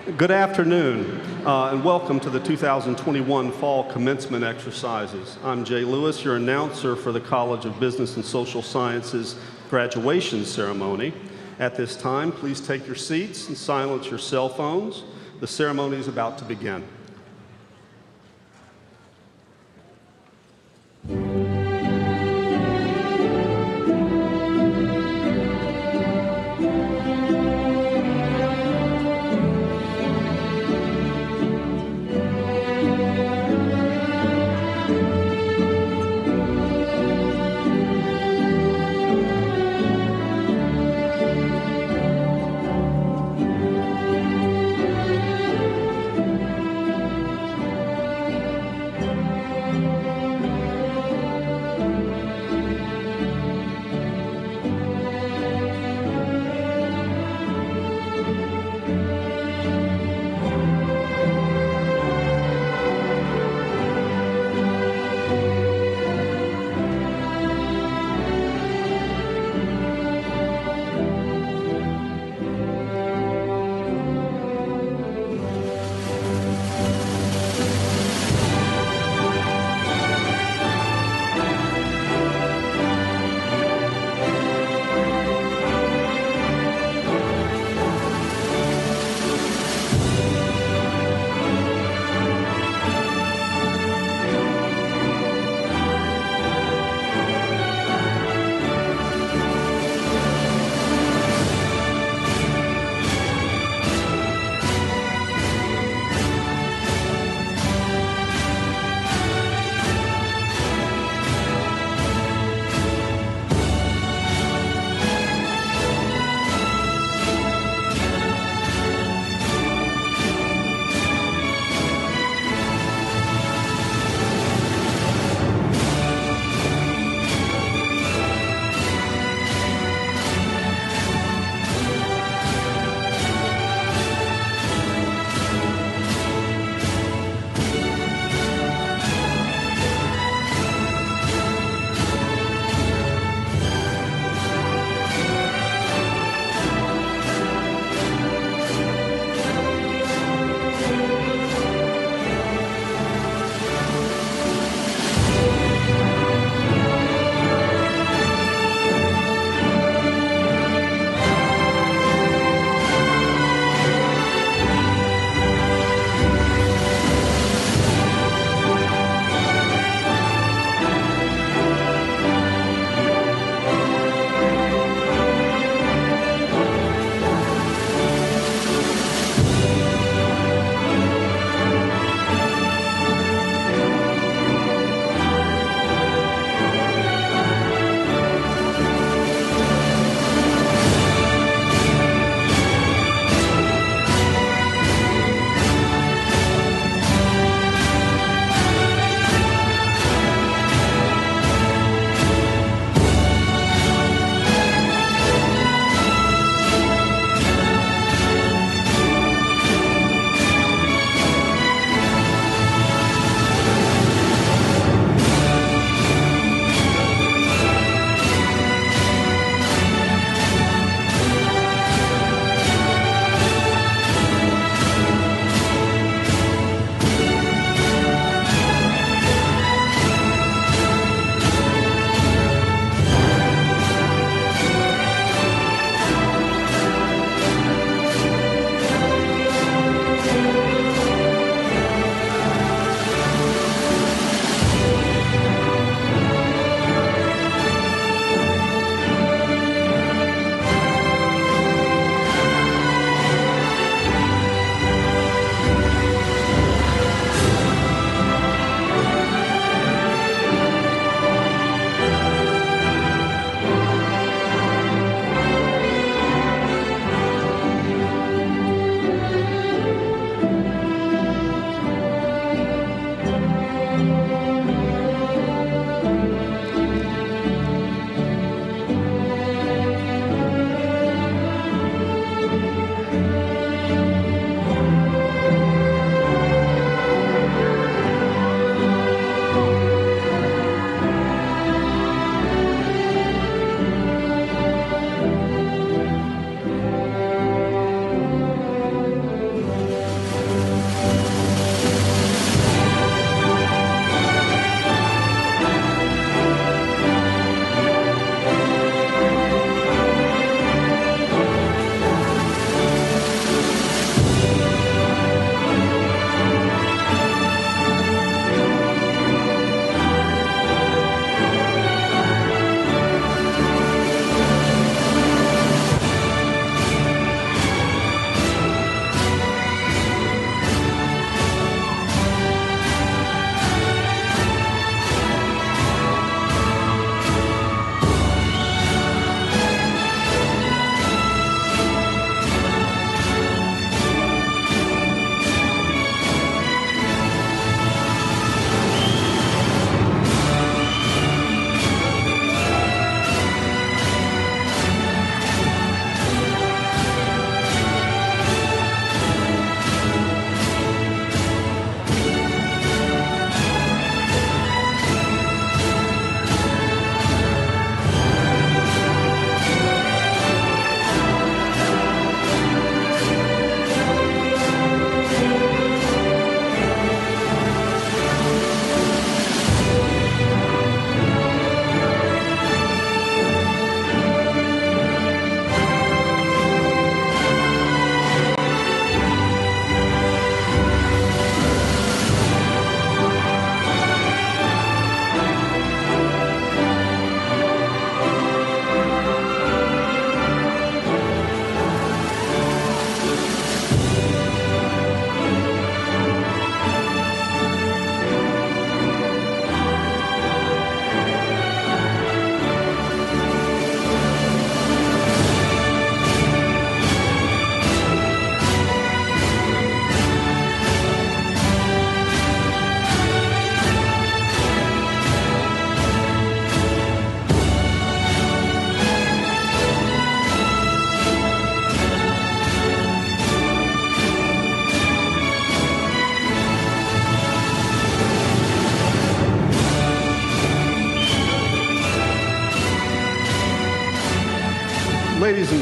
Good afternoon, and welcome to the 2021 Fall Commencement Exercises. I'm Jay Lewis, your announcer for the College of Business and Social Sciences graduation ceremony. At this time, please take your seats and silence your cell phones. The ceremony is about to begin.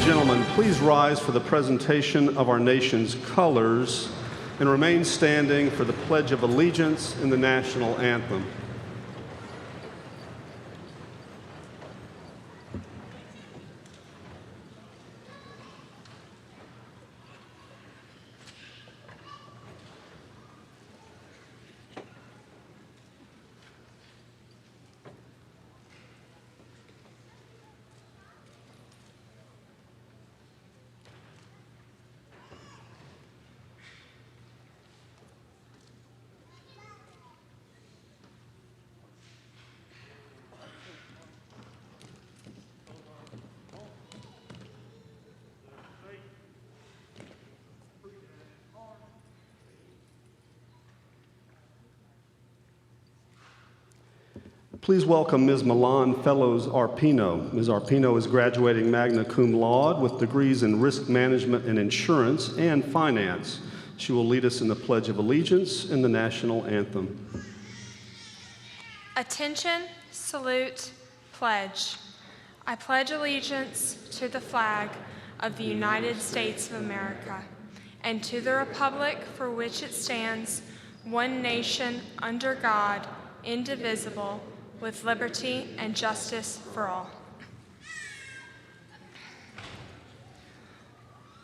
and gentlemen, please rise for the presentation of our nation's colors and remain standing for the Pledge of Allegiance and the National Anthem. Please welcome Ms. Milan Fellows Arpino. Ms. Arpino is graduating magna cum laude with degrees in risk management and insurance and finance. She will lead us in the Pledge of Allegiance and the National Anthem. Attention, salute, pledge. I pledge allegiance to the flag of the United States of America and to the republic for which it stands, one nation under God, indivisible, with liberty and justice for all.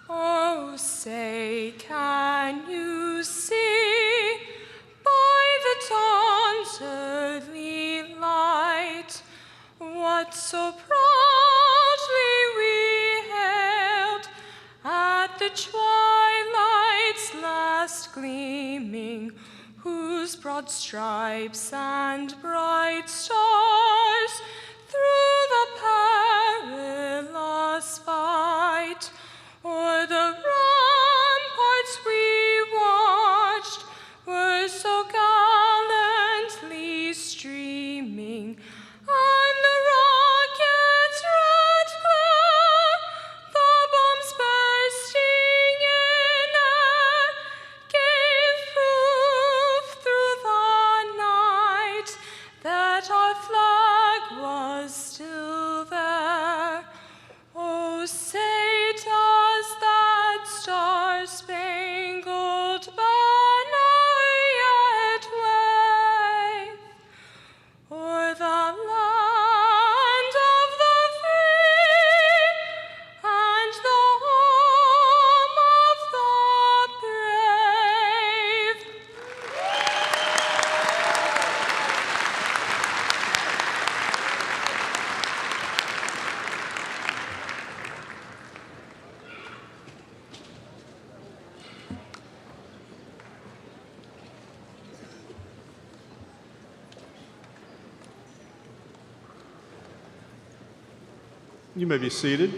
Oh, say, can you see by the dawn's early light what so proudly we hailed at the twilight's last gleaming, whose broad stripes and bright stars through the perilous fight o'er the ramparts we watched were so gallantly streaming, and the rocket's red glare, the bombs bursting in air, gave proof through the night that our flag was still there. Oh, say does that star-spangled banner yet wave o'er the land of the free and the home of the brave? You may be seated.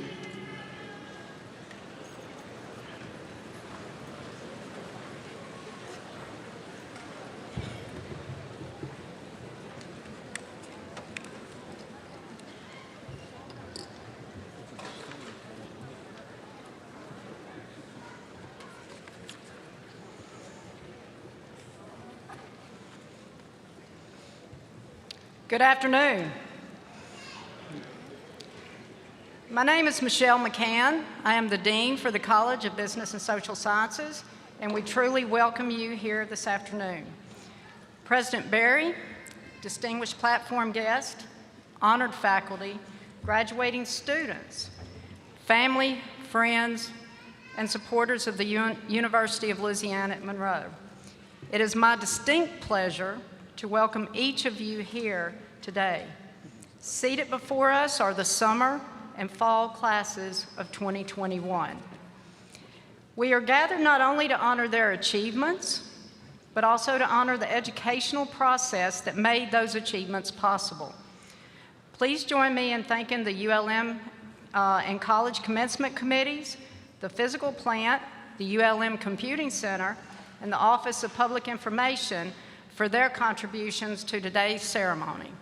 Good afternoon. My name is Michelle McCann. I am the Dean for the College of Business and Social Sciences, and we truly welcome you here this afternoon. President Barry, distinguished platform guest, honored faculty, graduating students, family, friends, and supporters of the University of Louisiana at Monroe. It is my distinct pleasure to welcome each of you here today. Seated before us are the summer and fall classes of 2021. We are gathered not only to honor their achievements, but also to honor the educational process that made those achievements possible. Please join me in thanking the ULM and college commencement committees, the physical plant, the ULM Computing Center, and the Office of Public Information for their contributions to today's ceremony.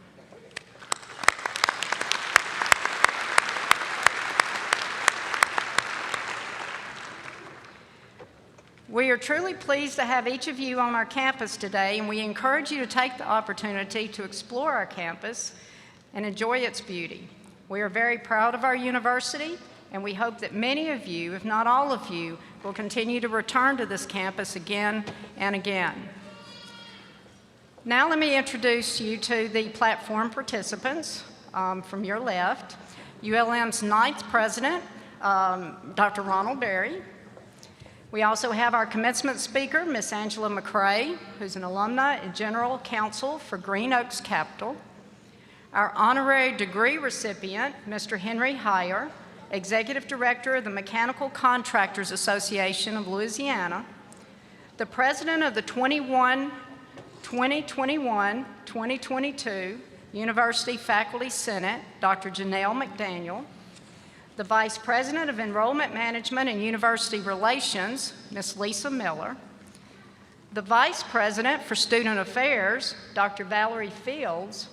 We are truly pleased to have each of you on our campus today, and we encourage you to take the opportunity to explore our campus and enjoy its beauty. We are very proud of our university and we hope that many of you, if not all of you, will continue to return to this campus again and again. Now let me introduce you to the platform participants from your left. ULM's 9th president, Dr. Ronald Berry. We also have our commencement speaker, Miss Angela Mcrae, who's an alumna and general counsel for Green Oaks Capital. Our honorary degree recipient, Mr. Henry Heyer, Executive Director of the Mechanical Contractors Association of Louisiana. The president of the 2021-2022 University Faculty Senate, Dr. Janelle McDaniel. The Vice President of Enrollment Management and University Relations, Ms. Lisa Miller. The Vice President for Student Affairs, Dr. Valerie Fields.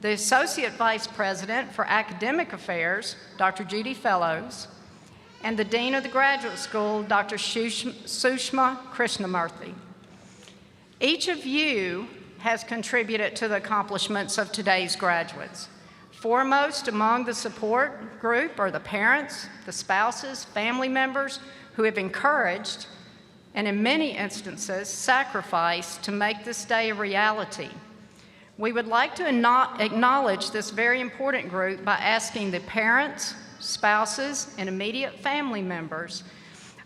The Associate Vice President for Academic Affairs, Dr. Judy Fellows. And the Dean of the Graduate School, Dr. Sushma Krishnamurthy. Each of you has contributed to the accomplishments of today's graduates. Foremost among the support group are the parents, the spouses, family members who have encouraged and in many instances sacrificed to make this day a reality. We would like to acknowledge this very important group by asking the parents, spouses, and immediate family members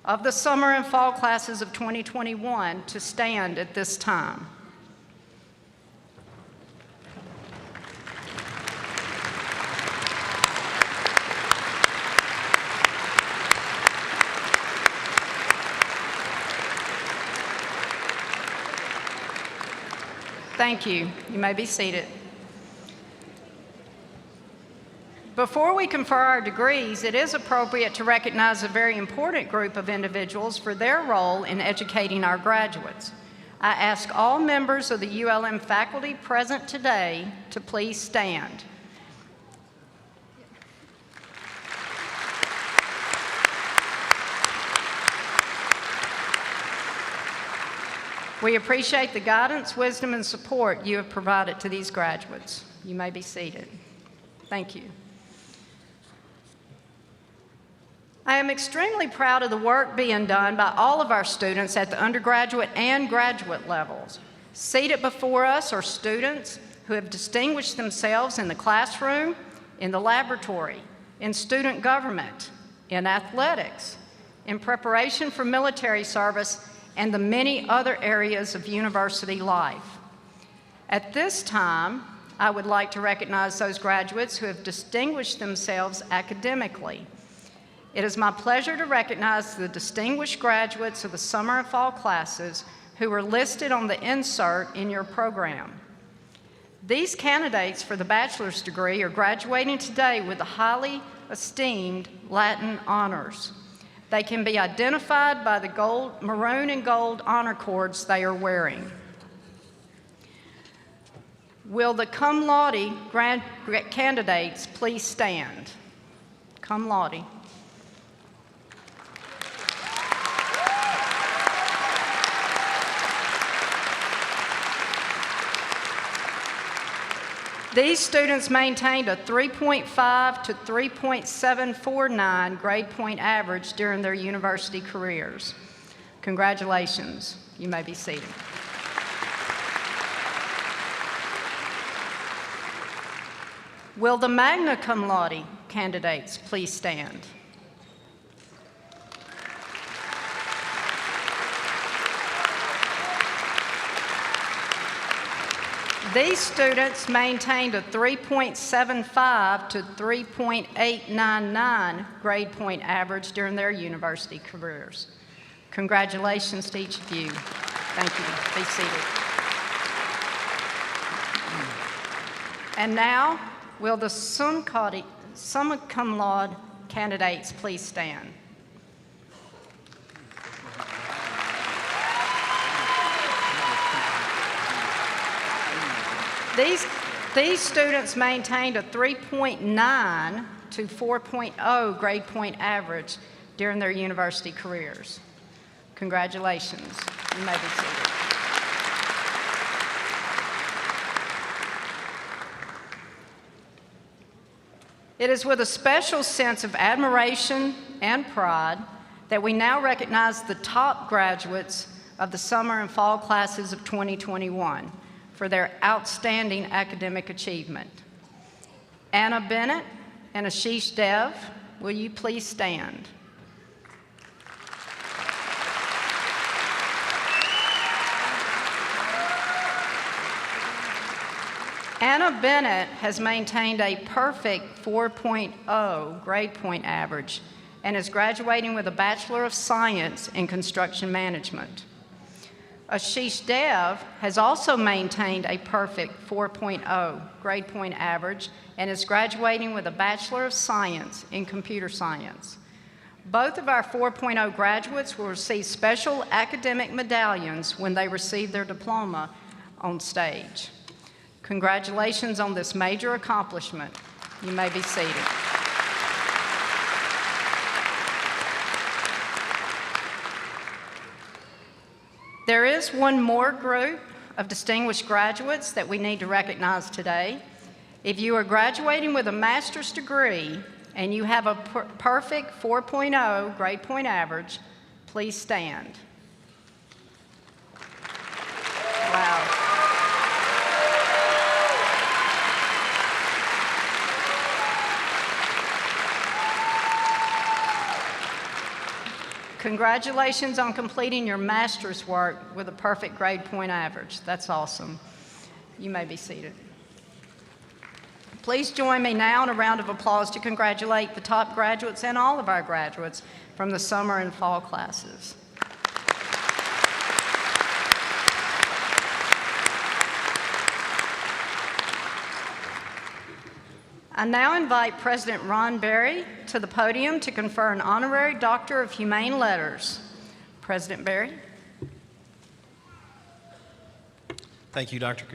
of the summer and fall classes of 2021 to stand at this time. Thank you. You may be seated. Before we confer our degrees, it is appropriate to recognize a very important group of individuals for their role in educating our graduates. I ask all members of the ULM faculty present today to please stand. We appreciate the guidance, wisdom, and support you have provided to these graduates. You may be seated. Thank you. I am extremely proud of the work being done by all of our students at the undergraduate and graduate levels. Seated before us are students who have distinguished themselves in the classroom, in the laboratory, in student government, in athletics, in preparation for military service, and the many other areas of university life. At this time, I would like to recognize those graduates who have distinguished themselves academically. It is my pleasure to recognize the distinguished graduates of the summer and fall classes who are listed on the insert in your program. These candidates for the bachelor's degree are graduating today with the highly esteemed Latin honors. They can be identified by the maroon and gold honor cords they are wearing. Will the cum laude candidates please stand? Cum laude. These students maintained a 3.5 to 3.749 grade point average during their university careers. Congratulations. You may be seated. Will the magna cum laude candidates please stand? These students maintained a 3.75 to 3.899 grade point average during their university careers. Congratulations to each of you. Thank you. Be seated. And now, will the summa cum laude candidates please stand? These students maintained a 3.9 to 4.0 grade point average during their university careers. Congratulations. You may be seated. It is with a special sense of admiration and pride that we now recognize the top graduates of the summer and fall classes of 2021 for their outstanding academic achievement. Anna Bennett and Ashish Dev, will you please stand? Anna Bennett has maintained a perfect 4.0 grade point average and is graduating with a Bachelor of Science in Construction Management. Ashish Dev has also maintained a perfect 4.0 grade point average and is graduating with a Bachelor of Science in Computer Science. Both of our 4.0 graduates will receive special academic medallions when they receive their diploma on stage. Congratulations on this major accomplishment. You may be seated. There is one more group of distinguished graduates that we need to recognize today. If you are graduating with a master's degree and you have a perfect 4.0 grade point average, please stand. Wow. Congratulations on completing your master's work with a perfect grade point average. That's awesome. You may be seated. Please join me now in a round of applause to congratulate the top graduates and all of our graduates from the summer and fall classes. I now invite President Ron Berry to the podium to confer an honorary Doctor of Humane Letters. President Berry. Thank you, Dr.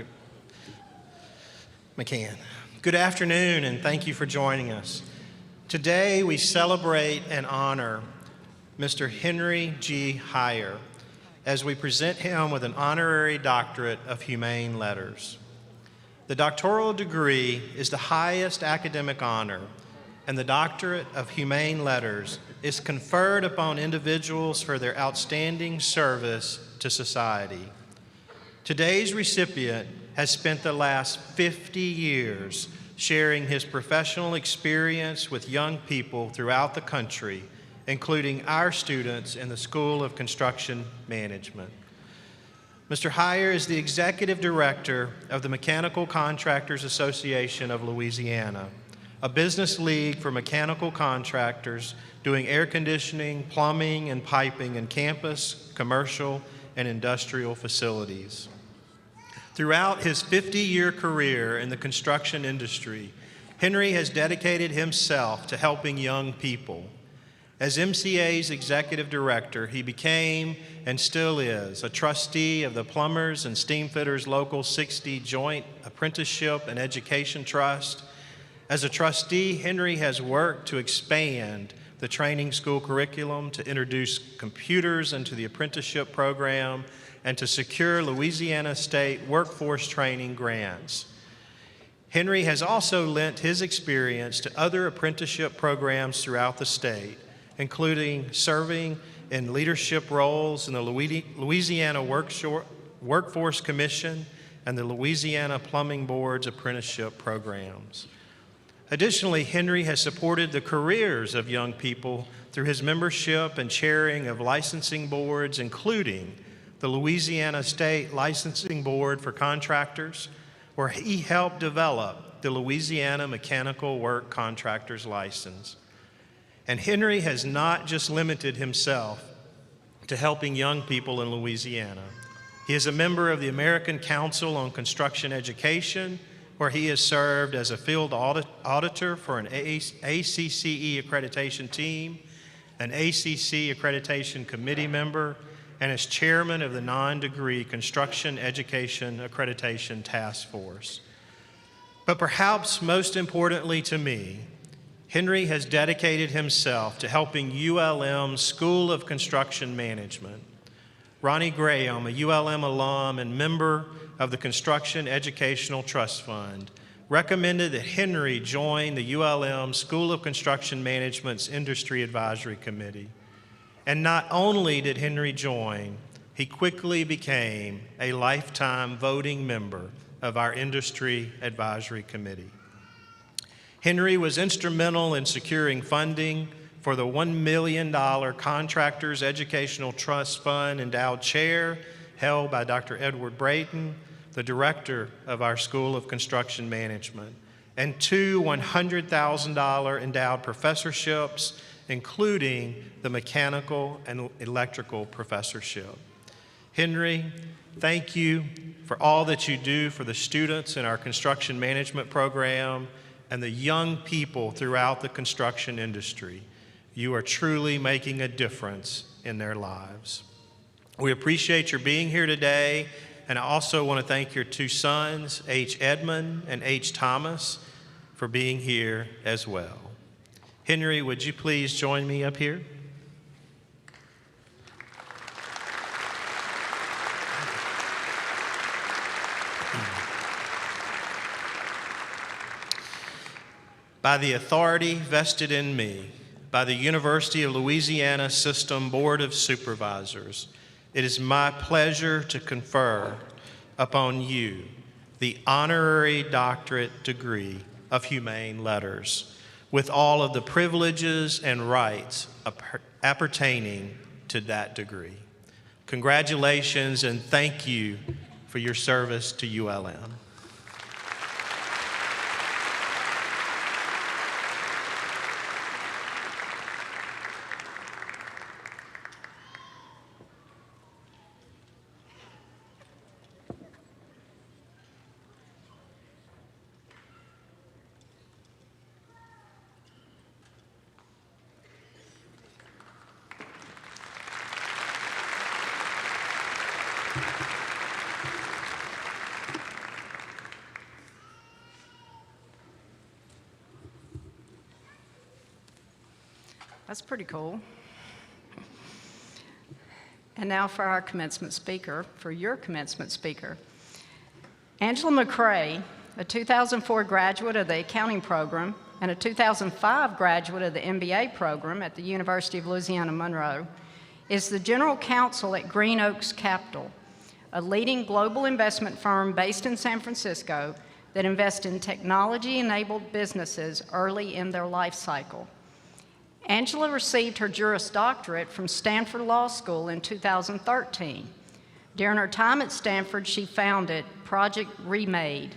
McCann. Good afternoon, and thank you for joining us. Today, we celebrate and honor Mr. Henry G. Heyer as we present him with an honorary doctorate of humane letters. The doctoral degree is the highest academic honor, and the doctorate of humane letters is conferred upon individuals for their outstanding service to society. Today's recipient has spent the last 50 years sharing his professional experience with young people throughout the country, including our students in the School of Construction Management. Mr. Heyer is the Executive Director of the Mechanical Contractors Association of Louisiana, a business league for mechanical contractors doing air conditioning, plumbing, and piping in campus, commercial, and industrial facilities. Throughout his 50-year career in the construction industry, Henry has dedicated himself to helping young people. As MCA's executive director, he became and still is a trustee of the Plumbers and Steamfitters Local 60 Joint Apprenticeship and Education Trust. As a trustee, Henry has worked to expand the training school curriculum, to introduce computers into the apprenticeship program, and to secure Louisiana State workforce training grants. Henry has also lent his experience to other apprenticeship programs throughout the state, including serving in leadership roles in the Louisiana Workforce Commission and the Louisiana Plumbing Board's apprenticeship programs. Additionally, Henry has supported the careers of young people through his membership and chairing of licensing boards, including the Louisiana State Licensing Board for Contractors, where he helped develop the Louisiana Mechanical Work Contractors License. And Henry has not just limited himself to helping young people in Louisiana. He is a member of the American Council on Construction Education, where he has served as a field auditor for an ACCE accreditation team, an ACC accreditation committee member, and as chairman of the non-degree Construction Education Accreditation Task Force. But perhaps most importantly to me, Henry has dedicated himself to helping ULM's School of Construction Management. Ronnie Graham, a ULM alum and member of the Construction Educational Trust Fund, recommended that Henry join the ULM School of Construction Management's Industry Advisory Committee. And not only did Henry join, he quickly became a lifetime voting member of our Industry Advisory Committee. Henry was instrumental in securing funding for the $1 million Contractors Educational Trust Fund endowed chair held by Dr. Edward Brayton, the director of our School of Construction Management, and 2 $100,000 endowed professorships, including the mechanical and electrical professorship. Henry, thank you for all that you do for the students in our construction management program and the young people throughout the construction industry. You are truly making a difference in their lives. We appreciate your being here today, and I also want to thank your 2 sons, H. Edmund and H. Thomas, for being here as well. Henry, would you please join me up here? By the authority vested in me by the University of Louisiana System Board of Supervisors, it is my pleasure to confer upon you the honorary doctorate degree of Humane Letters with all of the privileges and rights appertaining to that degree. Congratulations and thank you for your service to ULM. That's pretty cool. And now for our commencement speaker, for your commencement speaker. Angela Mcrae, a 2004 graduate of the accounting program and a 2005 graduate of the MBA program at the University of Louisiana, Monroe, is the general counsel at Green Oaks Capital, a leading global investment firm based in San Francisco that invests in technology-enabled businesses early in their life cycle. Angela received her Juris Doctorate from Stanford Law School in 2013. During her time at Stanford, she founded Project Remade,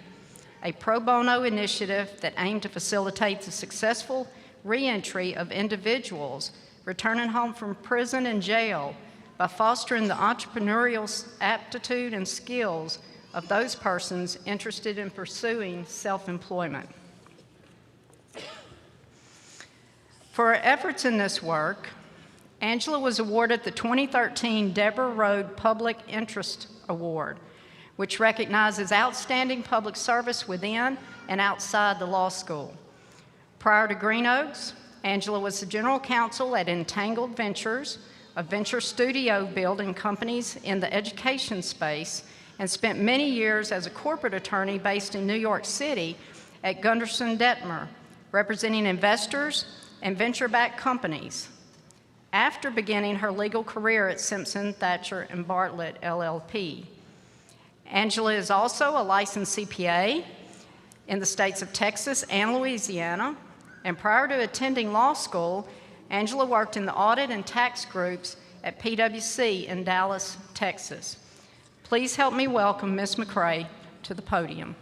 a pro bono initiative that aimed to facilitate the successful reentry of individuals returning home from prison and jail by fostering the entrepreneurial aptitude and skills of those persons interested in pursuing self-employment. For her efforts in this work, Angela was awarded the 2013 Deborah Road Public Interest Award, which recognizes outstanding public service within and outside the law school. Prior to Green Oaks, Angela was the general counsel at Entangled Ventures, a venture studio building companies in the education space, and spent many years as a corporate attorney based in New York City at Gunderson Detmer, representing investors and venture-backed companies. After beginning her legal career at Simpson, Thacher, and Bartlett, LLP. Angela is also a licensed CPA in the states of Texas and Louisiana, and prior to attending law school, Angela worked in the audit and tax groups at PwC in Dallas, Texas. Please help me welcome Ms. Mcrae to the podium.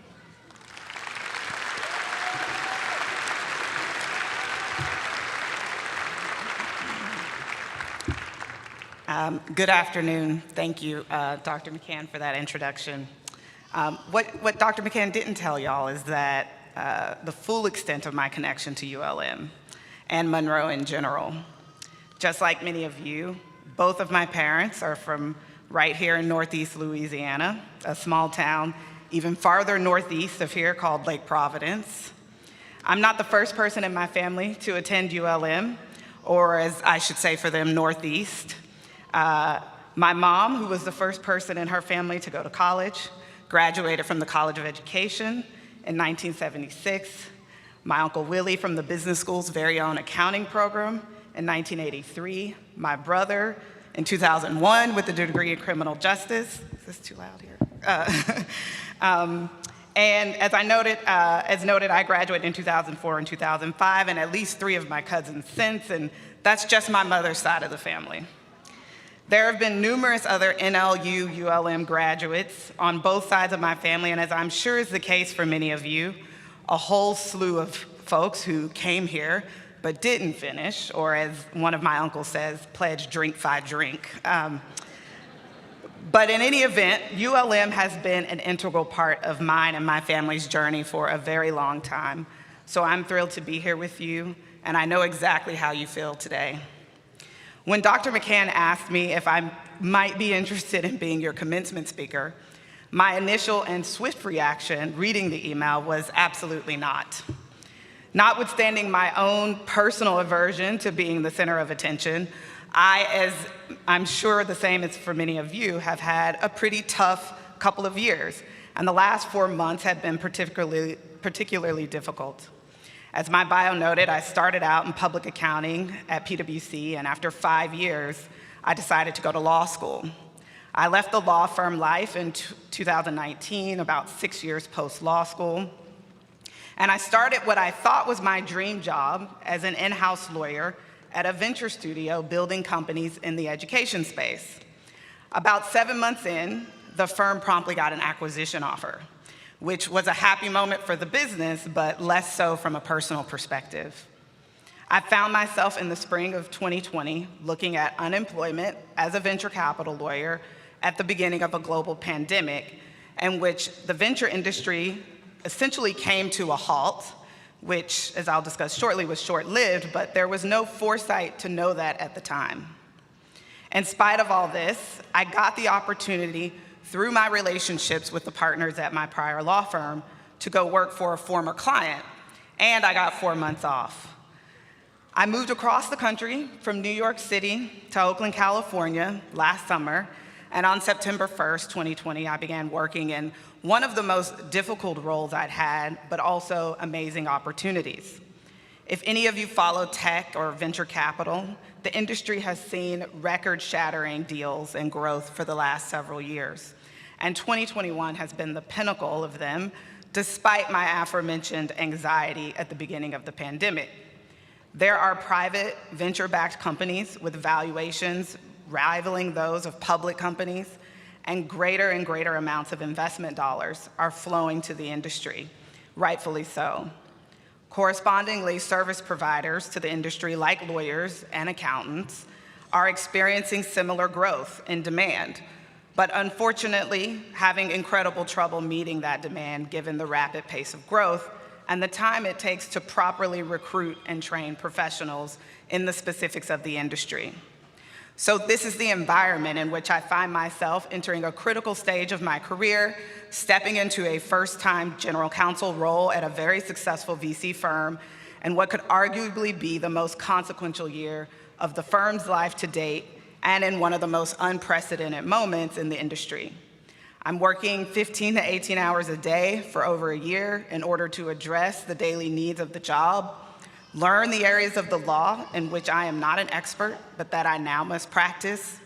Good afternoon. Thank you, Dr. McCann, for that introduction. What Dr. McCann didn't tell y'all is that the full extent of my connection to ULM and Monroe in general. Just like many of you, both of my parents are from right here in Northeast Louisiana, a small town even farther northeast of here called Lake Providence. I'm not the first person in my family to attend ULM, or as I should say for them, Northeast. My mom, who was the first person in her family to go to college, graduated from the College of Education in 1976, my Uncle Willie from the business school's very own accounting program in 1983, my brother in 2001 with a degree in criminal justice. Is this too loud here? And as noted, I graduated in 2004 and 2005, and at least 3 of my cousins since, and that's just my mother's side of the family. There have been numerous other NLU, ULM graduates on both sides of my family, and as I'm sure is the case for many of you, a whole slew of folks who came here but didn't finish, or as one of my uncles says, pledge drink fi drink. But in any event, ULM has been an integral part of mine and my family's journey for a very long time. So I'm thrilled to be here with you, and I know exactly how you feel today. When Dr. McCann asked me if I might be interested in being your commencement speaker, my initial and swift reaction reading the email was absolutely not. Notwithstanding my own personal aversion to being the center of attention, I, as I'm sure the same as for many of you, have had a pretty tough couple of years, and the last 4 months have been particularly difficult. As my bio noted, I started out in public accounting at PwC, and after 5 years, I decided to go to law school. I left the law firm life in 2019, about 6 years post-law school, and I started what I thought was my dream job as an in-house lawyer at a venture studio building companies in the education space. About 7 months in, the firm promptly got an acquisition offer, which was a happy moment for the business, but less so from a personal perspective. I found myself in the spring of 2020 looking at unemployment as a venture capital lawyer at the beginning of a global pandemic in which the venture industry essentially came to a halt, which, as I'll discuss shortly, was short-lived, but there was no foresight to know that at the time. In spite of all this, I got the opportunity through my relationships with the partners at my prior law firm to go work for a former client, and I got 4 months off. I moved across the country from New York City to Oakland, California last summer, and on September 1st, 2020, I began working in one of the most difficult roles I'd had, but also amazing opportunities. If any of you follow tech or venture capital, the industry has seen record-shattering deals and growth for the last several years. And 2021 has been the pinnacle of them, despite my aforementioned anxiety at the beginning of the pandemic. There are private venture-backed companies with valuations rivaling those of public companies, and greater amounts of investment dollars are flowing to the industry, rightfully so. Correspondingly, service providers to the industry, like lawyers and accountants, are experiencing similar growth in demand, but unfortunately, having incredible trouble meeting that demand given the rapid pace of growth and the time it takes to properly recruit and train professionals in the specifics of the industry. So this is the environment in which I find myself entering a critical stage of my career, stepping into a first-time general counsel role at a very successful VC firm, and what could arguably be the most consequential year of the firm's life to date, and in one of the most unprecedented moments in the industry. I'm working 15 to 18 hours a day for over a year in order to address the daily needs of the job, learn the areas of the law in which I am not an expert, but that I now must practice,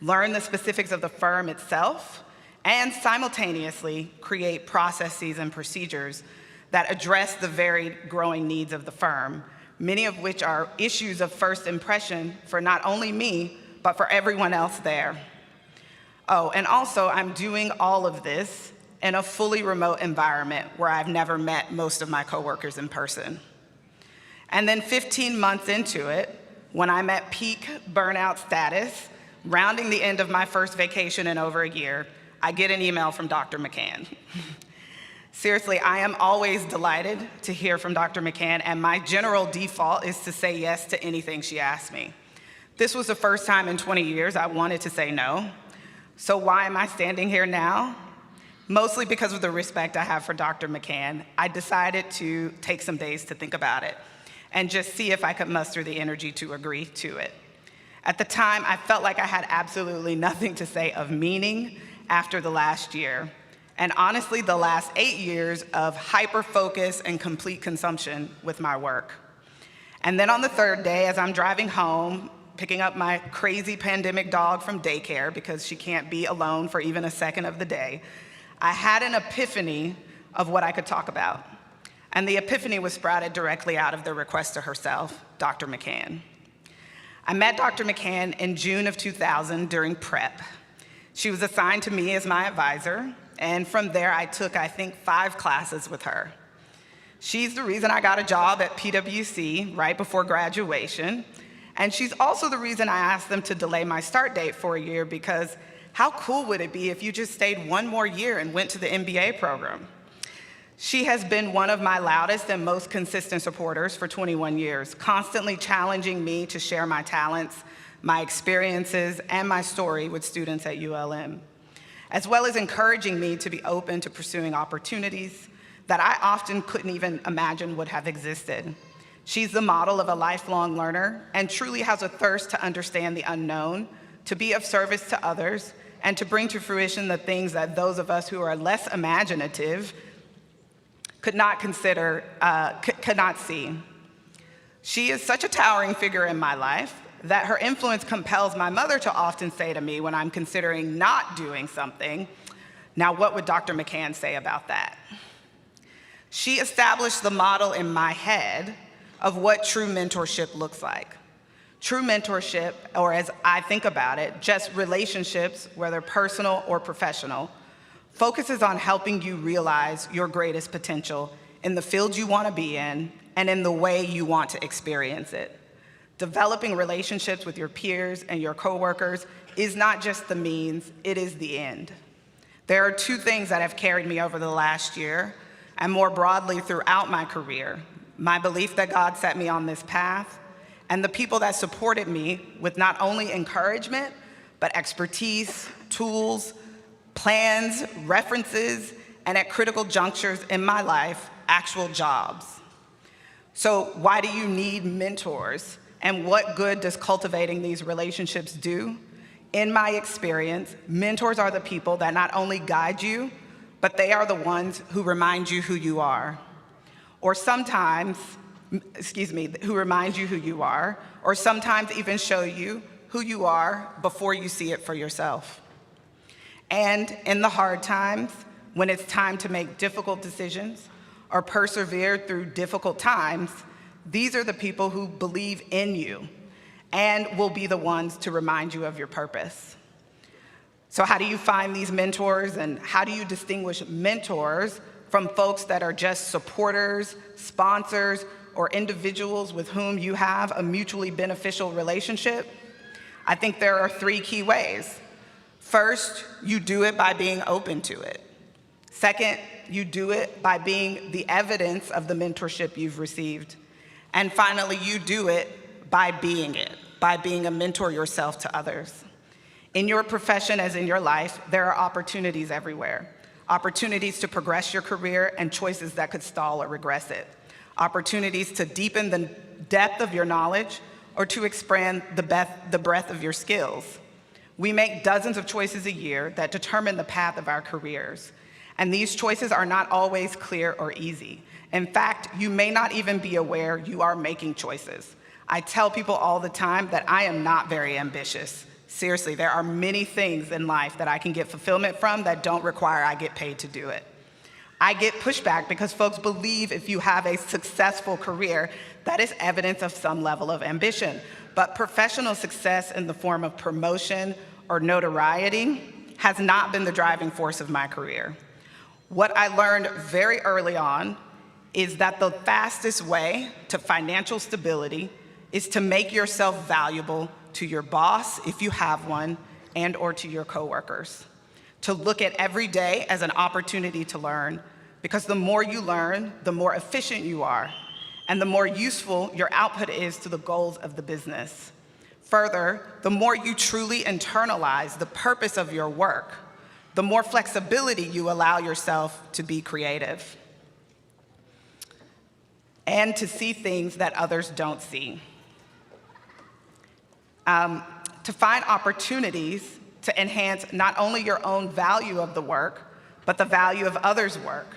learn the specifics of the firm itself, and simultaneously create processes and procedures that address the varied growing needs of the firm, many of which are issues of first impression for not only me, but for everyone else there. Oh, and also I'm doing all of this in a fully remote environment where I've never met most of my coworkers in person. And then 15 months into it, when I'm at peak burnout status, rounding the end of my first vacation in over a year, I get an email from Dr. McCann. Seriously, I am always delighted to hear from Dr. McCann, and my general default is to say yes to anything she asks me. This was the first time in 20 years I wanted to say no. So why am I standing here now? Mostly because of the respect I have for Dr. McCann, I decided to take some days to think about it and just see if I could muster the energy to agree to it. At the time, I felt like I had absolutely nothing to say of meaning after the last year, and honestly, the last 8 years of hyper-focus and complete consumption with my work. And then on the third day, as I'm driving home, picking up my crazy pandemic dog from daycare because she can't be alone for even a second of the day, I had an epiphany of what I could talk about. And the epiphany was sprouted directly out of the requester herself, Dr. McCann. I met Dr. McCann in June of 2000 during prep. She was assigned to me as my advisor, and from there I took, I think, 5 classes with her. She's the reason I got a job at PwC right before graduation, and she's also the reason I asked them to delay my start date for a year, because how cool would it be if you just stayed 1 more year and went to the MBA program? She has been one of my loudest and most consistent supporters for 21 years, constantly challenging me to share my talents, my experiences, and my story with students at ULM, as well as encouraging me to be open to pursuing opportunities that I often couldn't even imagine would have existed. She's the model of a lifelong learner and truly has a thirst to understand the unknown, to be of service to others, and to bring to fruition the things that those of us who are less imaginative could not consider, could not see. She is such a towering figure in my life that her influence compels my mother to often say to me when I'm considering not doing something, "Now what would Dr. McCann say about that?" She established the model in my head of what true mentorship looks like. True mentorship, or as I think about it, just relationships, whether personal or professional, focuses on helping you realize your greatest potential in the field you want to be in and in the way you want to experience it. Developing relationships with your peers and your coworkers is not just the means, it is the end. There are 2 things that have carried me over the last year and more broadly throughout my career: my belief that God set me on this path and the people that supported me with not only encouragement, but expertise, tools, plans, references, and at critical junctures in my life, actual jobs. So why do you need mentors? And what good does cultivating these relationships do? In my experience, mentors are the people that not only guide you, but they are the ones who remind you who you are. Or sometimes, who remind you who you are, or sometimes even show you who you are before you see it for yourself. And in the hard times, when it's time to make difficult decisions or persevere through difficult times, these are the people who believe in you and will be the ones to remind you of your purpose. So how do you find these mentors, and how do you distinguish mentors from folks that are just supporters, sponsors, or individuals with whom you have a mutually beneficial relationship? I think there are 3 key ways. First, you do it by being open to it. Second, you do it by being the evidence of the mentorship you've received. And finally, you do it by being a mentor yourself to others. In your profession, as in your life, there are opportunities everywhere. Opportunities to progress your career and choices that could stall or regress it. Opportunities to deepen the depth of your knowledge or to expand the breadth of your skills. We make dozens of choices a year that determine the path of our careers. And these choices are not always clear or easy. In fact, you may not even be aware you are making choices. I tell people all the time that I am not very ambitious. Seriously, there are many things in life that I can get fulfillment from that don't require I get paid to do it. I get pushback because folks believe if you have a successful career, that is evidence of some level of ambition. But professional success in the form of promotion or notoriety has not been the driving force of my career. What I learned very early on is that the fastest way to financial stability is to make yourself valuable to your boss, if you have one, and or to your coworkers. To look at every day as an opportunity to learn, because the more you learn, the more efficient you are, and the more useful your output is to the goals of the business. Further, the more you truly internalize the purpose of your work, the more flexibility you allow yourself to be creative and to see things that others don't see. To find opportunities to enhance not only your own value of the work, but the value of others' work.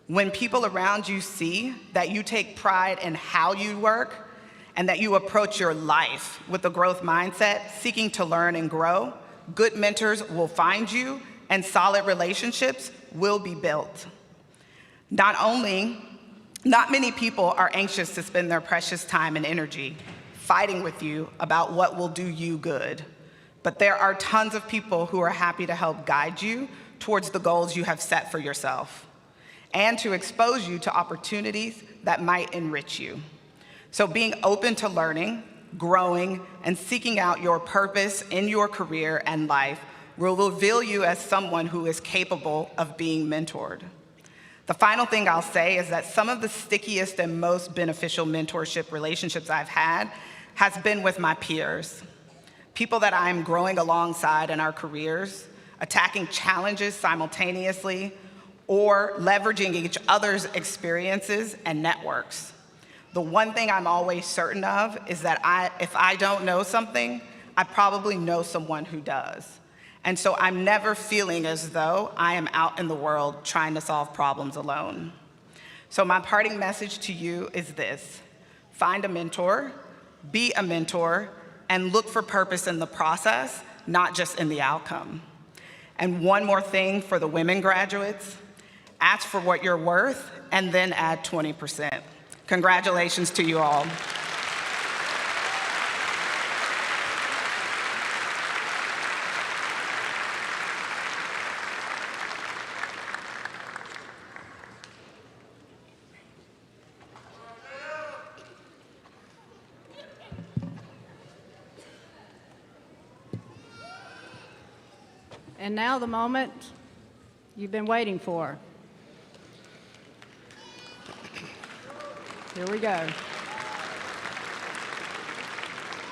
When people around you see that you take pride in how you work and that you approach your life with a growth mindset, seeking to learn and grow, good mentors will find you and solid relationships will be built. Not many people are anxious to spend their precious time and energy fighting with you about what will do you good, but there are tons of people who are happy to help guide you towards the goals you have set for yourself and to expose you to opportunities that might enrich you. So being open to learning, growing, and seeking out your purpose in your career and life will reveal you as someone who is capable of being mentored. The final thing I'll say is that some of the stickiest and most beneficial mentorship relationships I've had has been with my peers, people that I'm growing alongside in our careers, attacking challenges simultaneously, or leveraging each other's experiences and networks. The one thing I'm always certain of is that if I don't know something, I probably know someone who does. And so I'm never feeling as though I am out in the world trying to solve problems alone. So my parting message to you is this: find a mentor, be a mentor, and look for purpose in the process, not just in the outcome. And one more thing for the women graduates: ask for what you're worth and then add 20%. Congratulations to you all. And now the moment you've been waiting for. Here we go.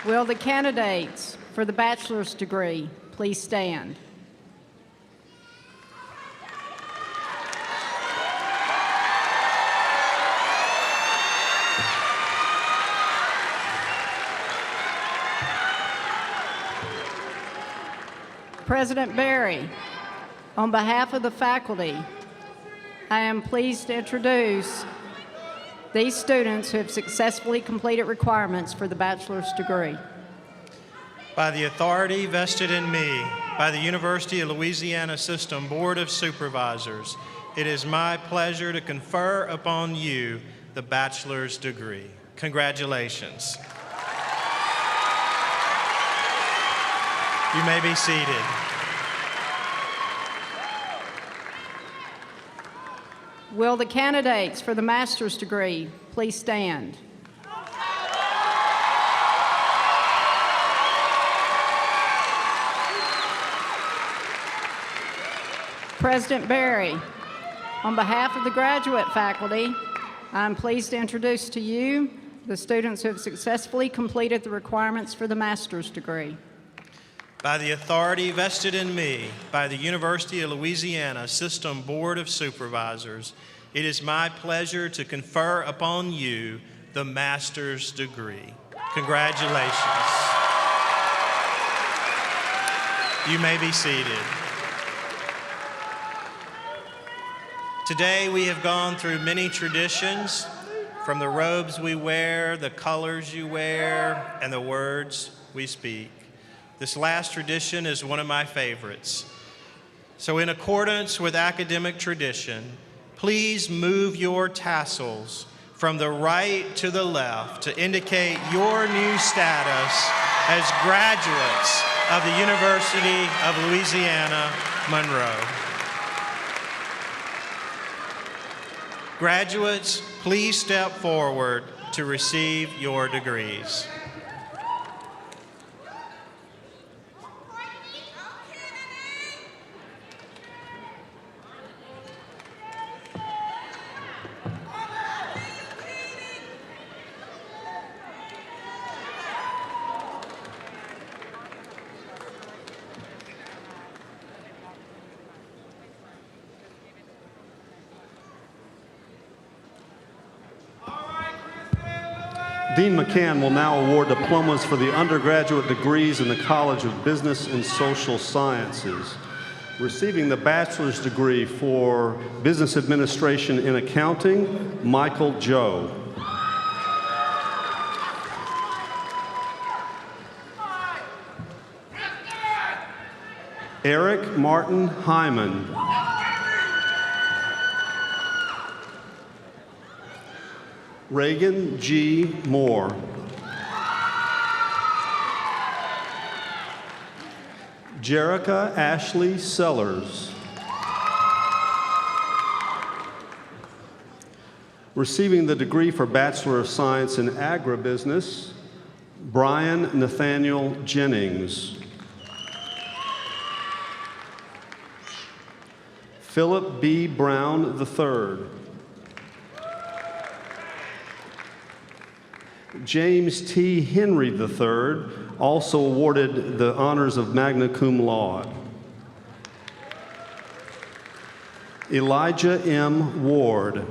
Will the candidates for the bachelor's degree please stand? President Berry, on behalf of the faculty, I am pleased to introduce these students who have successfully completed requirements for the bachelor's degree. By the authority vested in me by the University of Louisiana System Board of Supervisors, it is my pleasure to confer upon you the bachelor's degree. Congratulations. You may be seated. Will the candidates for the master's degree please stand? President Berry, on behalf of the graduate faculty, I'm pleased to introduce to you the students who have successfully completed the requirements for the master's degree. By the authority vested in me by the University of Louisiana System Board of Supervisors, it is my pleasure to confer upon you the master's degree. Congratulations. You may be seated. Today we have gone through many traditions, from the robes we wear, the colors you wear, and the words we speak. This last tradition is one of my favorites. So in accordance with academic tradition, please move your tassels from the right to the left to indicate your new status as graduates of the University of Louisiana, Monroe. Graduates, please step forward to receive your degrees. Dean McCann will now award diplomas for the undergraduate degrees in the College of Business and Social Sciences. Receiving the bachelor's degree for Business Administration in Accounting, Michael Joe. Eric Martin Hyman. Reagan G. Moore. Jerica Ashley Sellers. Receiving the degree for Bachelor of Science in Agribusiness, Brian Nathaniel Jennings. Philip B. Brown III. James T. Henry III, also awarded the honors of magna cum laude. Elijah M. Ward.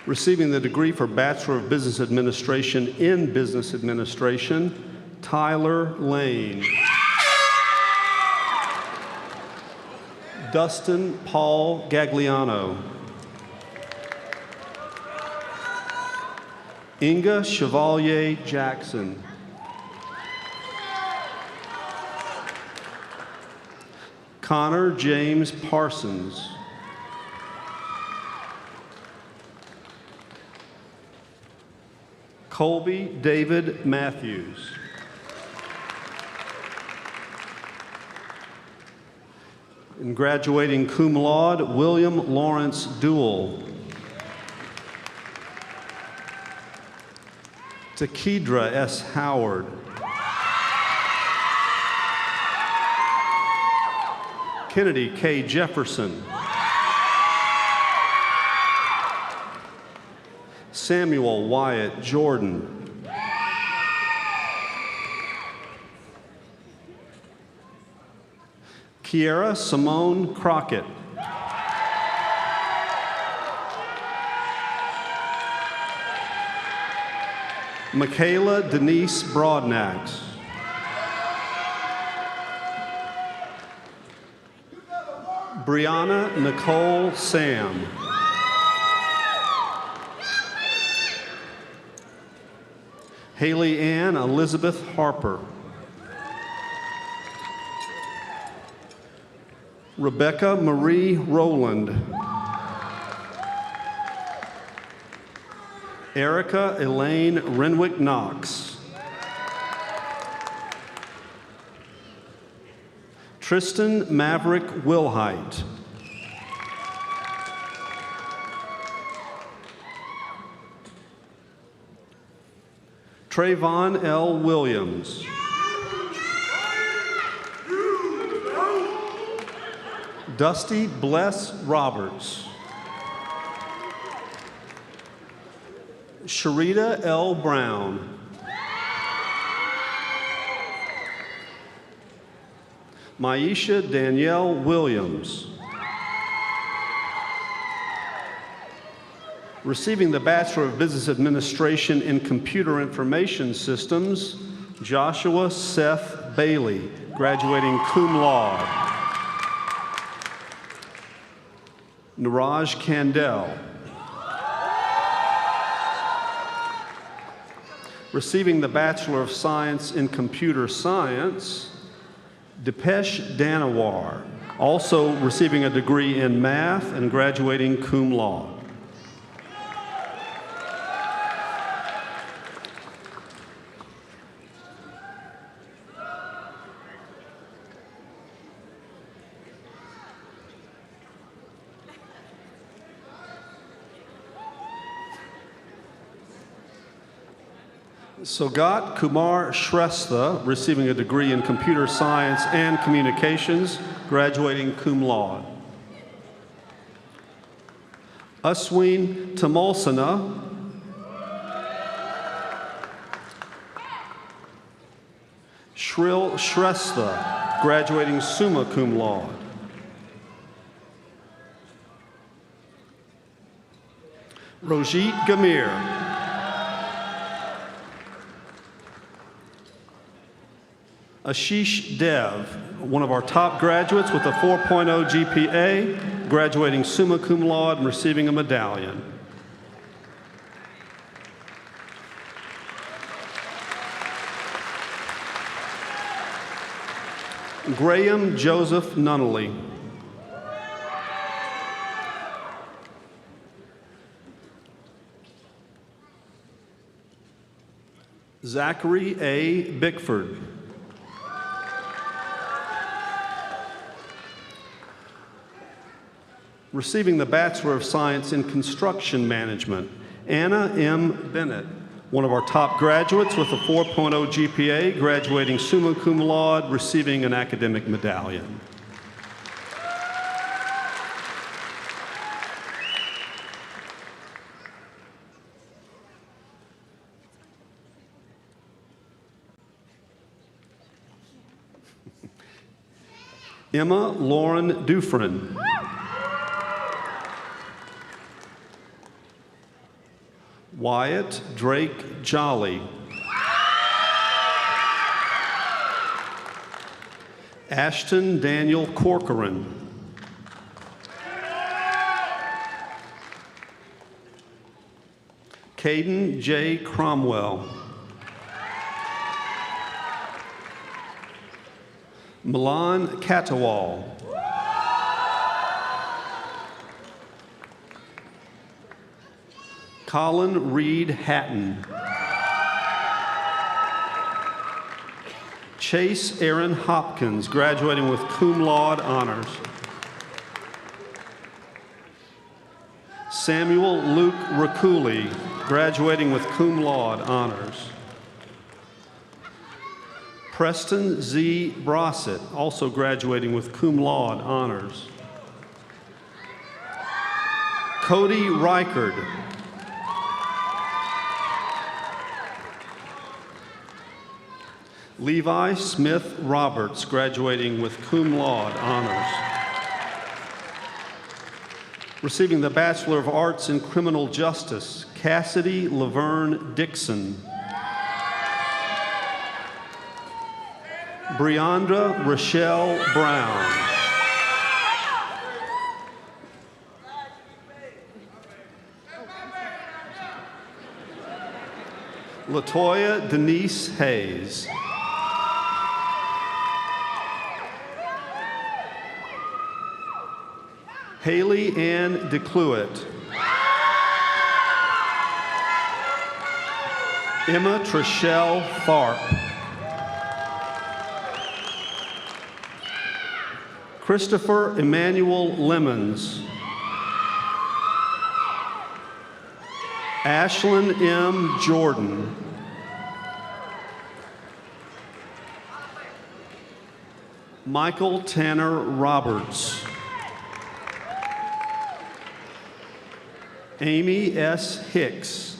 Receiving the degree for Bachelor of Business Administration in Business Administration, Tyler Lane. Dustin Paul Gagliano. Inga Chevalier Jackson. Connor James Parsons. Colby David Matthews. And graduating cum laude, William Lawrence Duell. Takedra S. Howard. Kennedy K. Jefferson. Samuel Wyatt Jordan. Kiera Simone Crockett. Michaela Denise Broadnax. Brianna Nicole Sam. Haley Ann Elizabeth Harper. Rebecca Marie Rowland. Erica Elaine Renwick Knox. Tristan Maverick Wilhite. Trayvon L. Williams. Dusty Bless Roberts. Sharita L. Brown. Maisha Danielle Williams. Receiving the Bachelor of Business Administration in Computer Information Systems, Joshua Seth Bailey, graduating cum laude. Niraj Kandel. Receiving the Bachelor of Science in Computer Science, Dipesh Danawar, also receiving a degree in math and graduating cum laude. Sogat Kumar Shrestha, receiving a degree in Computer Science and Communications, graduating cum laude. Aswin Tamalsana. Shril Shrestha, graduating summa cum laude. Rojit Gamir. Ashish Dev, one of our top graduates with a 4.0 GPA, graduating summa cum laude and receiving a medallion. Graham Joseph Nunnally. Zachary A. Bickford. Receiving the Bachelor of Science in Construction Management, Anna M. Bennett, one of our top graduates with a 4.0 GPA, graduating summa cum laude, receiving an academic medallion. Emma Lauren Dufresne. Wyatt Drake Jolly. Ashton Daniel Corcoran. Caden J. Cromwell. Milan Catawal. Colin Reed Hatton. Chase Aaron Hopkins, graduating with cum laude honors. Samuel Luke Raccouli, graduating with cum laude honors. Preston Z. Brossett, also graduating with cum laude honors. Cody Reichard. Levi Smith Roberts, graduating with cum laude honors. Receiving the Bachelor of Arts in Criminal Justice, Cassidy Laverne Dixon. Briandra Rochelle Brown. Latoya Denise Hayes. Haley Ann DeCluett. Emma Trishelle Tharp. Christopher Emmanuel Lemons. Ashlyn M. Jordan. Michael Tanner Roberts. Amy S. Hicks.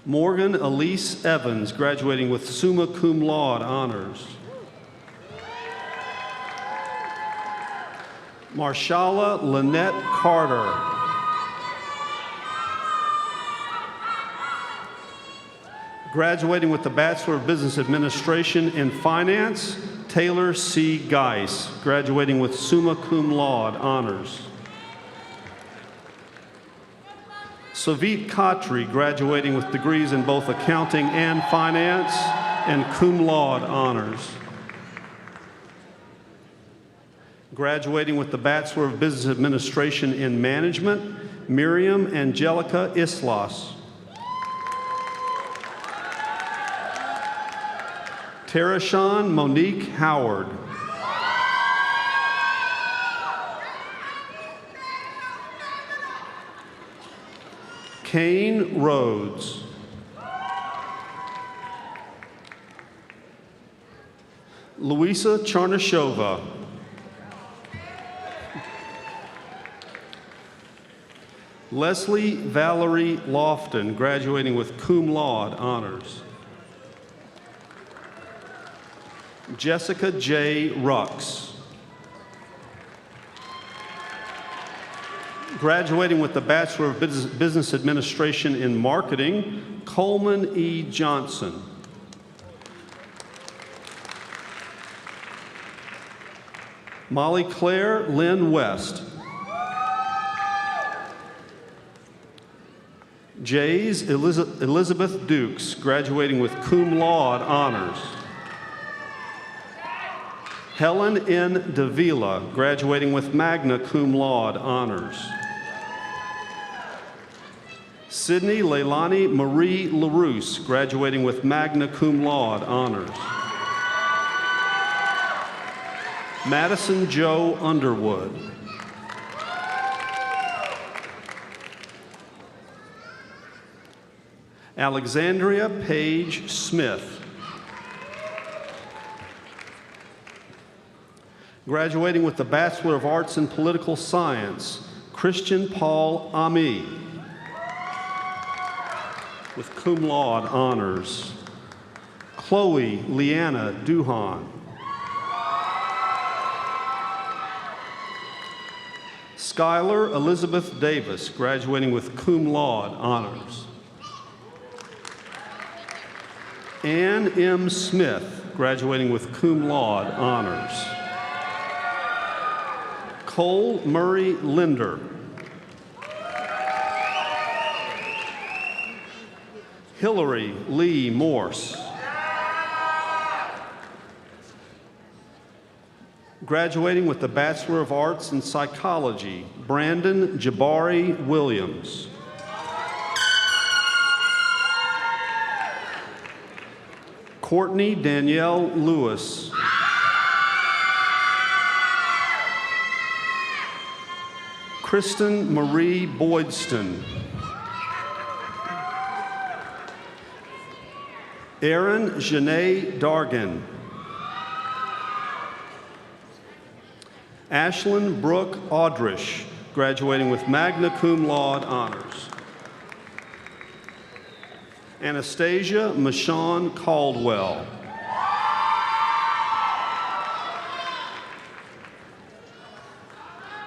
Morgan Elise Evans, graduating with summa cum laude honors. Marshala Lynette Carter. Graduating with the Bachelor of Business Administration in Finance, Taylor C. Geis, graduating with summa cum laude honors. Savit Khatri, graduating with degrees in both accounting and finance and cum laude honors. Graduating with the Bachelor of Business Administration in Management, Miriam Angelica Islas. Terashawn Monique Howard. Kane Rhodes. Luisa Charnashova. Leslie Valerie Lofton, graduating with cum laude honors. Jessica J. Rux. Graduating with the Bachelor of Business Administration in Marketing, Coleman E. Johnson. Molly Claire Lynn West. Jays Elizabeth Dukes, graduating with cum laude honors. Helen N. Davila, graduating with magna cum laude honors. Sydney Leilani Marie LaRousse, graduating with magna cum laude honors. Madison Joe Underwood. Alexandria Paige Smith. Graduating with the Bachelor of Arts in Political Science, Christian Paul Ami, with cum laude honors. Chloe Leanna Duhan. Skylar Elizabeth Davis, graduating with cum laude honors. Ann M. Smith, graduating with cum laude honors. Cole Murray Linder. Hillary Lee Morse. Graduating with the Bachelor of Arts in Psychology, Brandon Jabari Williams. Courtney Danielle Lewis. Kristen Marie Boydston. Erin Janae Dargan. Ashlyn Brooke Audrish, graduating with magna cum laude honors. Anastasia Michonne Caldwell.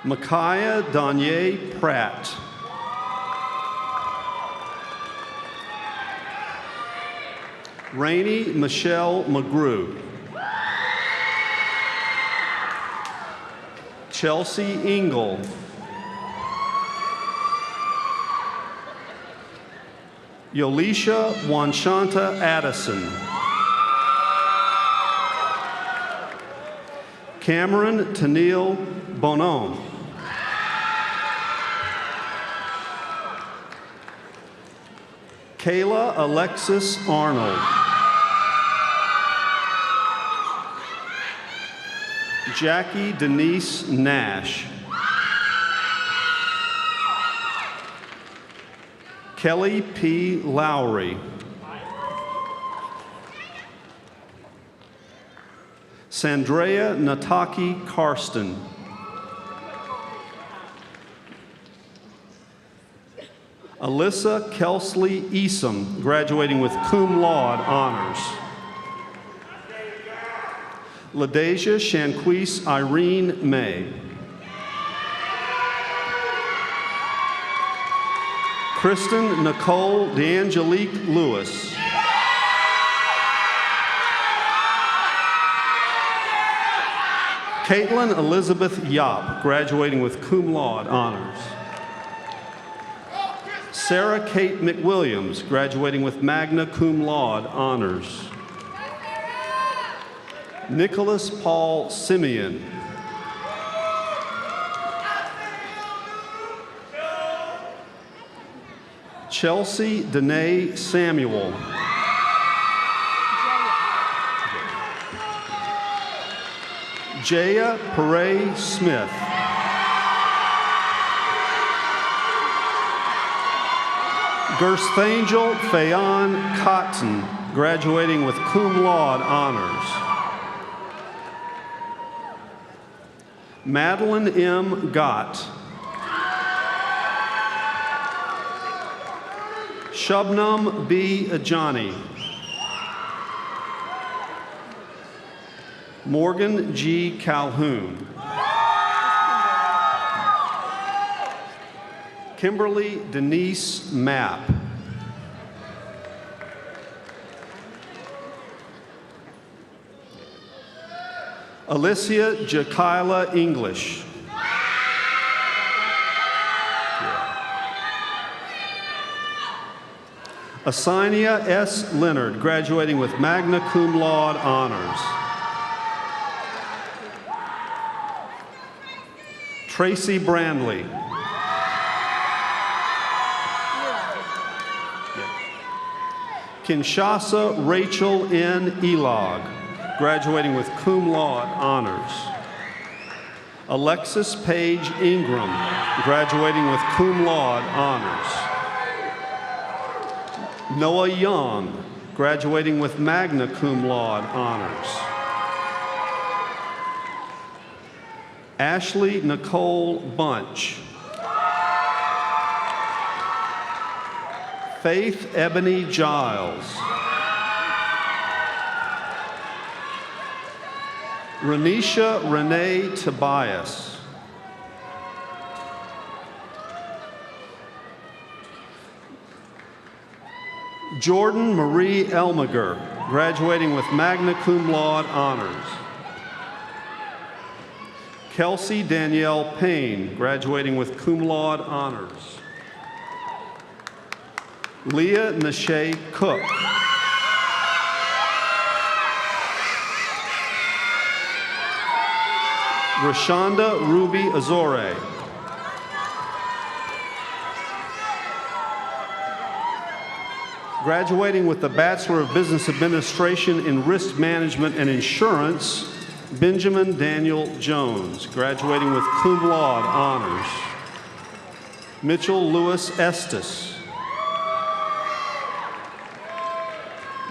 Micaiah Danye Pratt. Rainey Michelle McGrew. Chelsea Ingle. Yolisha Wanshanta Addison. Cameron Tennille Bonhomme. Kayla Alexis Arnold. Jackie Denise Nash. Kelly P. Lowry. Sandrea Nataki Karsten. Alyssa Kelsley Easom, graduating with cum laude honors. LaDeja Shanquise Irene May. Kristen Nicole DeAngelique Lewis. Caitlin Elizabeth Yop, graduating with cum laude honors. Sarah Kate McWilliams, graduating with magna cum laude honors. Nicholas Paul Simeon. Chelsea Danae Samuel. Jaya Pere Smith. Gerstangel Fayon Cotton, graduating with cum laude honors. Madeline M. Gott. Shubnam B. Ajani. Morgan G. Calhoun. Kimberly Denise Mapp. Alicia Jakila English. Asania S. Leonard, graduating with magna cum laude honors. Tracy Brandley. Kinshasa Rachel N. Elog, graduating with cum laude honors. Alexis Paige Ingram, graduating with cum laude honors. Noah Young, graduating with magna cum laude honors. Ashley Nicole Bunch. Faith Ebony Giles. Renisha Renee Tobias. Jordan Marie Elmiger, graduating with magna cum laude honors. Kelsey Danielle Payne, graduating with cum laude honors. Leah Nashay Cook. Rashonda Ruby Azore. Graduating with the Bachelor of Business Administration in Risk Management and Insurance, Benjamin Daniel Jones, graduating with cum laude honors. Mitchell Lewis Estes.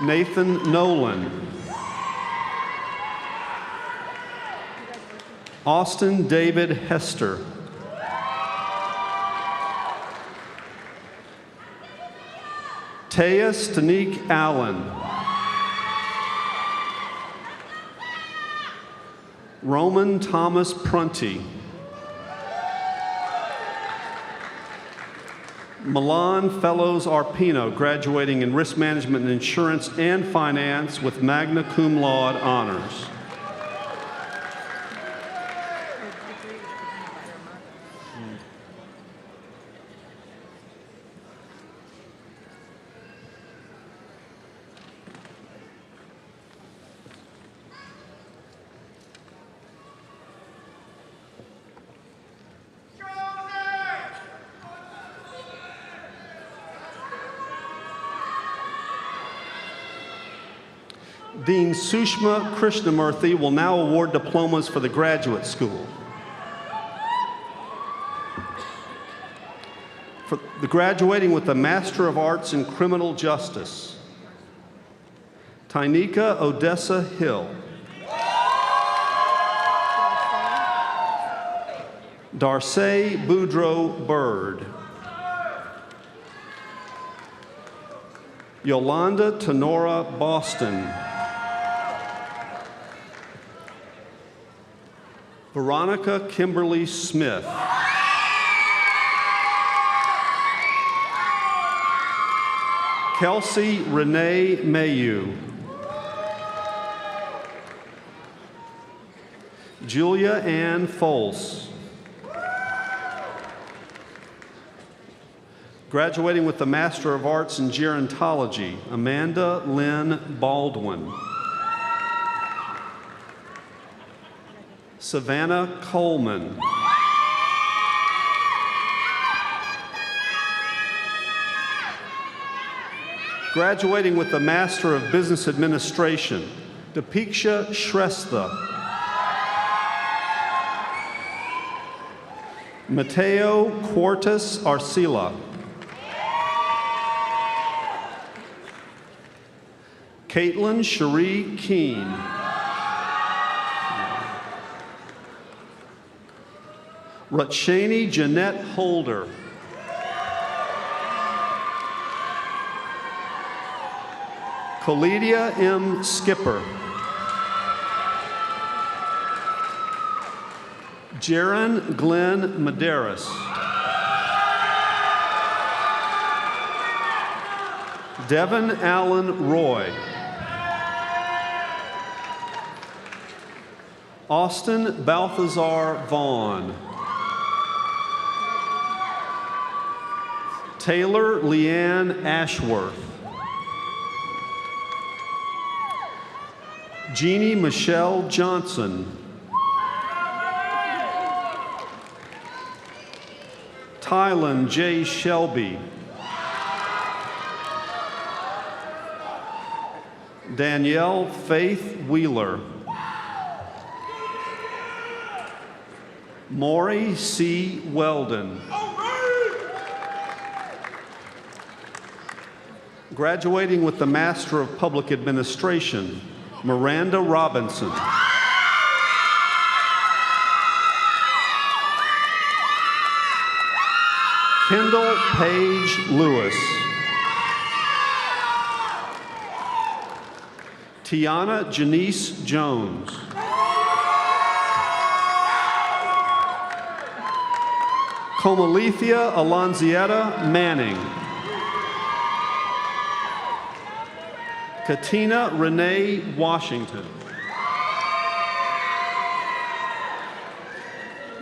Nathan Nolan. Austin David Hester. Taya Stanique Allen. Roman Thomas Prunty. Milan Fellows Arpino, graduating in Risk Management and Insurance and Finance with magna cum laude honors. Dean Sushma Krishnamurthy will now award diplomas for the graduate school. For the graduating with the Master of Arts in Criminal Justice, Tynika Odessa Hill. Darcy Boudreaux Bird. Yolanda Tenora Boston. Veronica Kimberly Smith. Kelsey Renee Mayu. Julia Ann Fols. Graduating with the Master of Arts in Gerontology, Amanda Lynn Baldwin. Savannah Coleman. Graduating with the Master of Business Administration, Deepiksha Shrestha. Mateo Quartas Arcila. Caitlin Cherie Keene. Rutshani Jeanette Holder. Coledia M. Skipper. Jaron Glenn Medeiros. Devin Allen Roy. Austin Balthazar Vaughn. Taylor Leanne Ashworth. Jeannie Michelle Johnson. Tylen J. Shelby. Danielle Faith Wheeler. Maury C. Weldon. Graduating with the Master of Public Administration, Miranda Robinson. Kendall Page Lewis. Tiana Janice Jones. Comalethea Alonzietta Manning. Katina Renee Washington.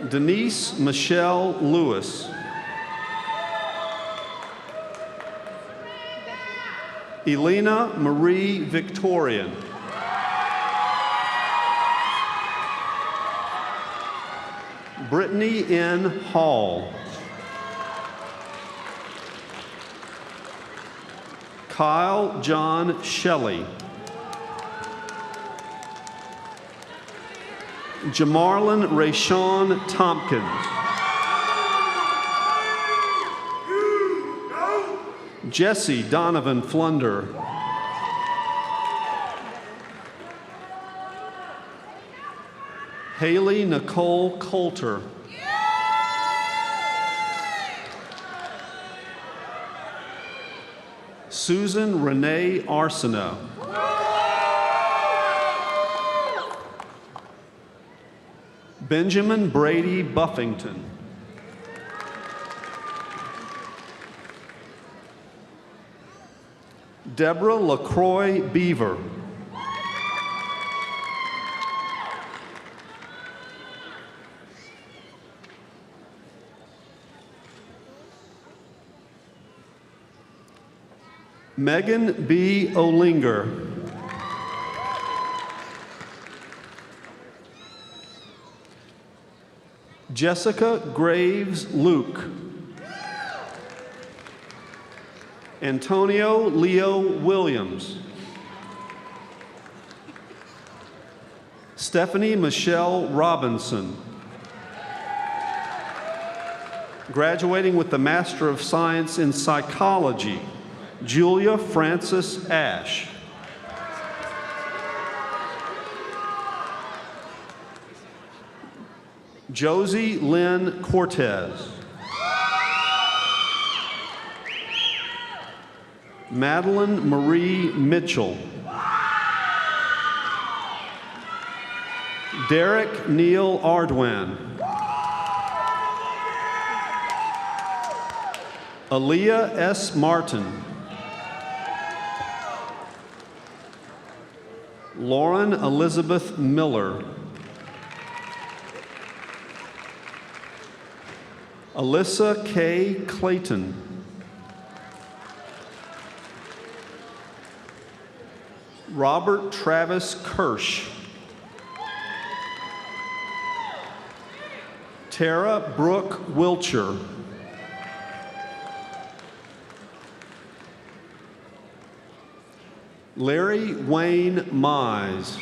Denise Michelle Lewis. Elena Marie Victorian. Brittany N. Hall. Kyle John Shelley. Jamarlin Rayshawn Tompkins. Jesse Donovan Flunder. Haley Nicole Coulter. Susan Renee Arsenault. Benjamin Brady Buffington. Deborah LaCroix Beaver. Megan B. Olinger. Jessica Graves Luke. Antonio Leo Williams. Stephanie Michelle Robinson. Graduating with the Master of Science in Psychology, Julia Frances Ash. Josie Lynn Cortez. Madeline Marie Mitchell. Derek Neil Ardwan. Aaliyah S. Martin. Lauren Elizabeth Miller. Alyssa K. Clayton. Robert Travis Kirsch. Tara Brooke Wilcher. Larry Wayne Mize.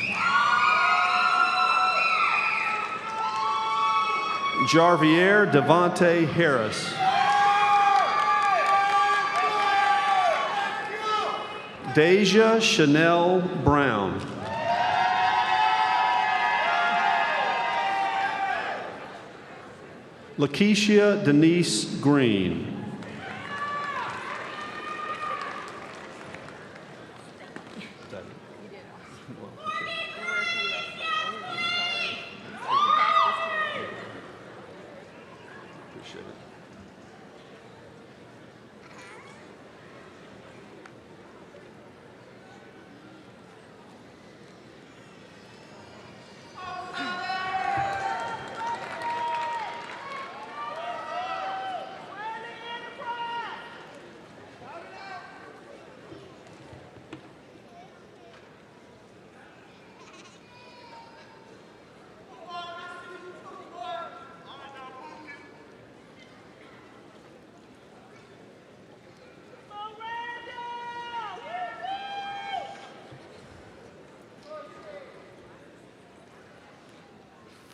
Jarvier Devontae Harris. Deja Chanel Brown. Lakeisha Denise Green.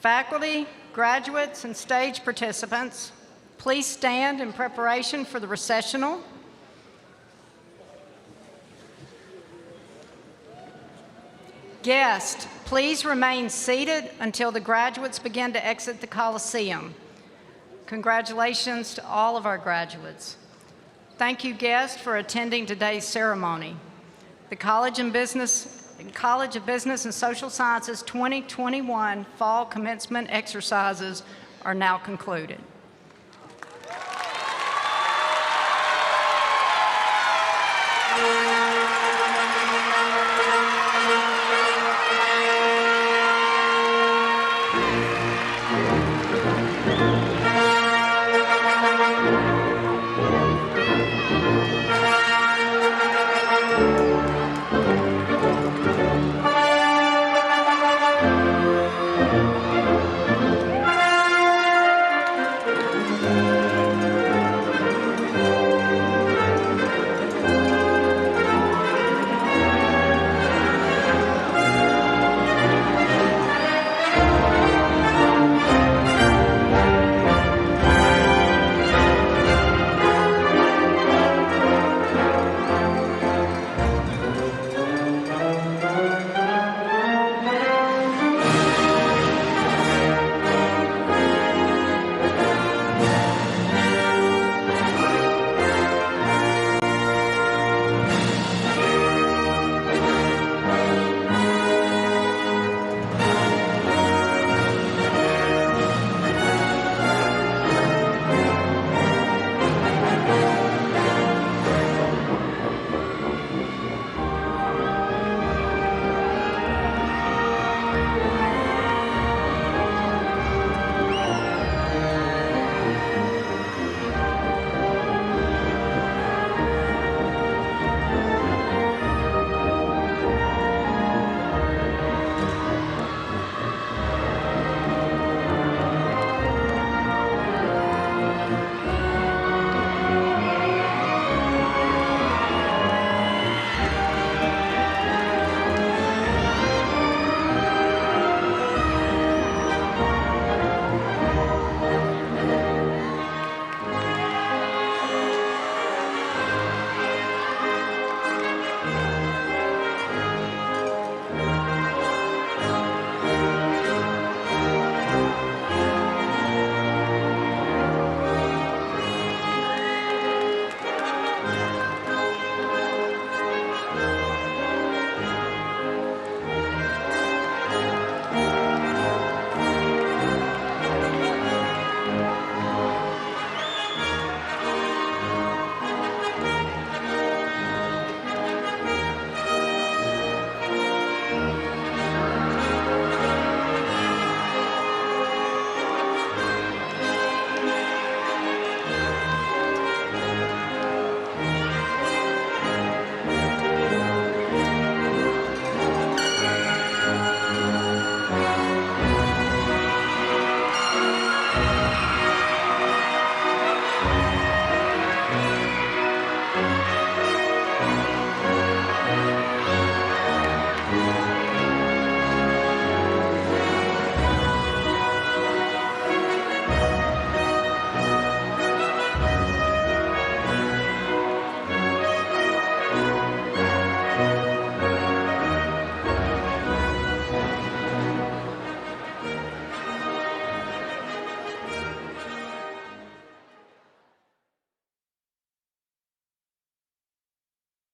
Faculty, graduates, and stage participants, please stand in preparation for the recessional. Guests, please remain seated until the graduates begin to exit the Coliseum. Congratulations to all of our graduates. Thank you, guests, for attending today's ceremony. The College of Business and Social Sciences 2021 Fall Commencement exercises are now concluded.